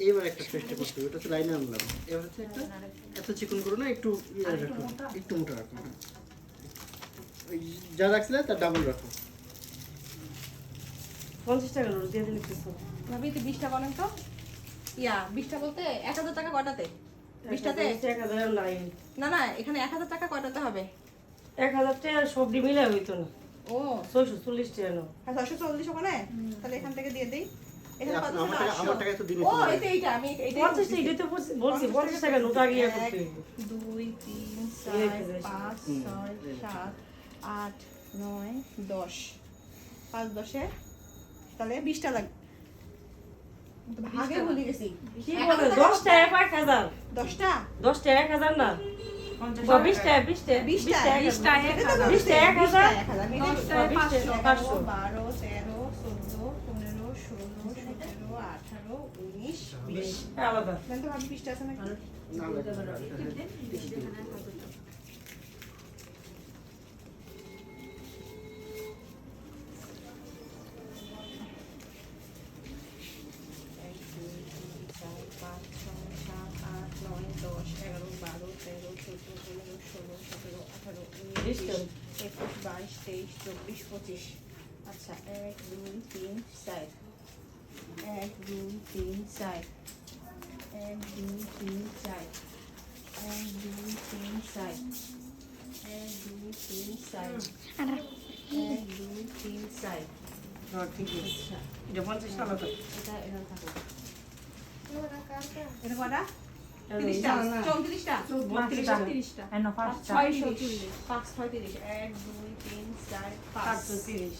এবার একটা চেষ্টা করতে হবে, এটা হচ্ছে লাইনে আনলাম, এবার হচ্ছে একটা এত চিকন করো না, একটু রাখো, একটু মোটা রাখো, ওই যা রাখছিলে তার ডাবল রাখো। 50 টাকা নোট দিয়ে দিলে কিছু ভাবি তো 20টা বলেন তো, 20টা বলতে 1000 টাকা কয়টাতে? 20টাতে 1000 নাই না না, এখানে 1000 টাকা কয়টাতে হবে? 1000 টাকা সবডি মিলে হইতো না। ও 640 টাকা নাও। 640 ওখানে, তাহলে এখান থেকে দিয়ে দেই। এখানে কত ছিল? আমার টাকা তো দিনে ও এইটা আমি এইটা 50 টাকা এটাই তো বলছি 50 টাকা নোট আগে ইয়া করতে হইবে। 2 3 4 5 6 7 8 9 10 5 10 তাহলে 20টা লাগবে। আগে ভুলে গেছি। কি বলে 10 টাকা 1000 10টা 10 টাকা 1000 না 20 টাকা 20 টাকা 20 টাকা 20 টাকা 1000 500 12 13 14 15 16 17 18 19 20 আলাদা দেন তো ভাবি 20টা আছে নাকি? না আচ্ছা 1 2 3 4 1 2 3 4 1 2 3 4 1 2 3 4 1 2 3 4 1 2 3 4 হ্যাঁ ঠিক আছে এটা 50 আলাদা এটা এটা থাকো এটা কয়টা 30টা 34টা 32টা এনো ফার্স্ট 640 5 36 1 2 3 4 5 530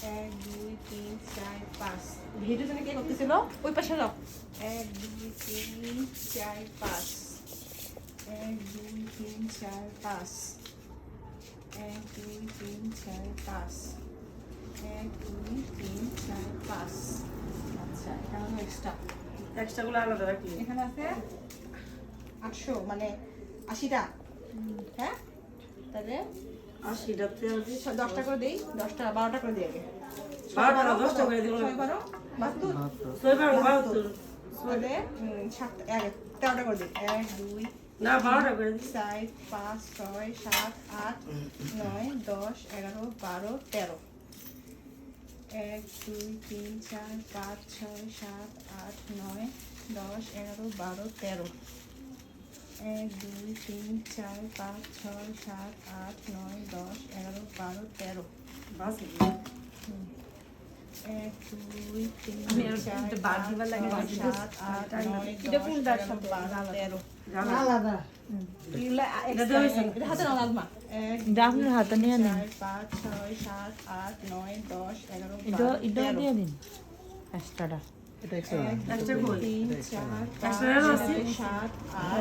1 2 3 4 5 ভিডিও জন্য কে করতেছিল ওই পাশে যাও 1 2 3 4 5 1 2 3 4 5 1 2 3 4 5 1 2 3 4 5 আচ্ছা এটা হলো এক্সট্রা এক্সট্রা গুলো আলাদা রাখি এখানে আছে 800 মানে 80টা হ্যাঁ তাহলে 80 টাতে 10টা করে দেই 10টা 12টা করে দিই আগে 12 10টা করে দিব 6 12 72 72 তাহলে 13টা করে দিই 1 2 না 12টা করে দিই 4 5 6 7 8 9 10 11 12 13 1 2 3 4 5 6 7 8 9 10 11 12 13 1 2 3 4 5 6 7 8 9 10 11 12 13 বাস 1 2 3 আমি আর 4 একটু বাদ দিবার লাগে, 7 8 9 এটা কোন দাঁত শব্দ? 12 13 আলাদা এগুলা এটা দেওয়া হয়েছে না? এটা হাতে নাও নাজমা 1 এটা আপনার হাতে নিয়ে নেন। 4 5 6 7 8 9 10 11 এটা 12 এটা 13 দিয়ে দিন এক্সট্রাটা এটা এক্সট্রা এক্সট্রা কই 3 4 এক্সট্রা আছে 7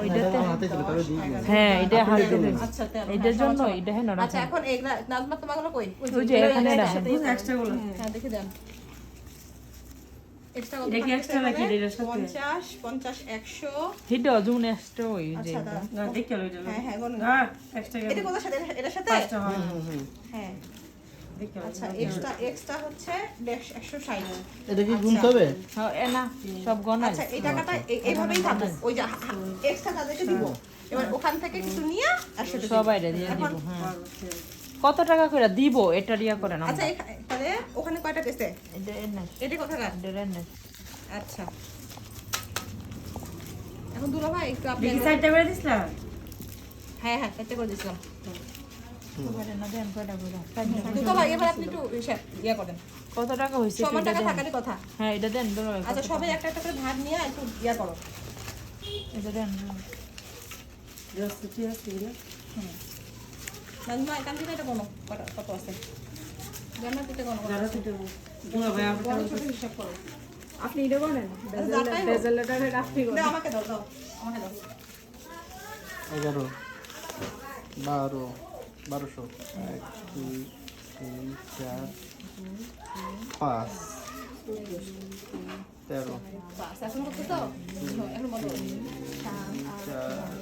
ওইটাতে হাতে ছিল তাহলে দিয়ে দিন। হ্যাঁ এটা হাতে দিন আচ্ছা 13 এটার জন্য এটা হ্যাঁ আচ্ছা এখন এগুলা নাজমা তোমাগুলো কই ওই যে এখানে রাখেন এক্সট্রা গুলো হ্যাঁ দেখে দেন এক্সট্রা এটা কি extra নাকি এটার সাথে? 50 50 100 হিডো জুন এক্সট্রা ওই যে আচ্ছা দাঁড়াও। না দেখে লইটা হ্যাঁ হ্যাঁ বলুন না এক্সট্রা এটা কোথার সাথে এটার সাথে পাঁচটা হয় হ্যাঁ দেখে আচ্ছা এক্সট্রা হচ্ছে 160 এটা কি গুনতে হবে? হ্যাঁ এ না সব গণাই আচ্ছা এই টাকাটা এইভাবেই থাকুক ওই যে এক্সট্রা তাদেরকে দিব এবার ওখান থেকে কিছু নিয়ে একসাথে দিব। সবাই দিয়ে দিব এখন হ্যাঁ কত টাকা করে দিব এটা রিয়া করে না আচ্ছা তাহলে ওখানে কয়টা গেছে এটা এর না এটা কোথাকার এটা এর না আচ্ছা এখন দুলা ভাই একটু আপনি দেখি সাইডটা করে দিছলা হ্যাঁ হ্যাঁ এটা করে দিছিলাম কয়টা না দেন কয়টা করে দুলা ভাই এবার আপনি একটু ইয়া করেন কত টাকা হইছে সবার এটা টাকা দেন। থাকারই কথা হ্যাঁ এটা দেন দুলা ভাই, আচ্ছা কত সবাই টাকা? একটা একটা করে ভাগ নিয়ে একটু ইয়া করো এটা দেন জাস্ট ঠিক আছে না নাজমা এখান থেকে এটা কোনো কত আছে জানা দিতে কোনো যারা সেটা বুয়া ভাই বড় ছোট হিসাব করো আপনি এটা বলেন যাতাই হোক। বেজেলটারে আপনি দাও আমাকে দাও দাও আমাকে দাও 11 12 1200 1 2 3 4 5 13 বাস এখন কত তো এখন বলো 4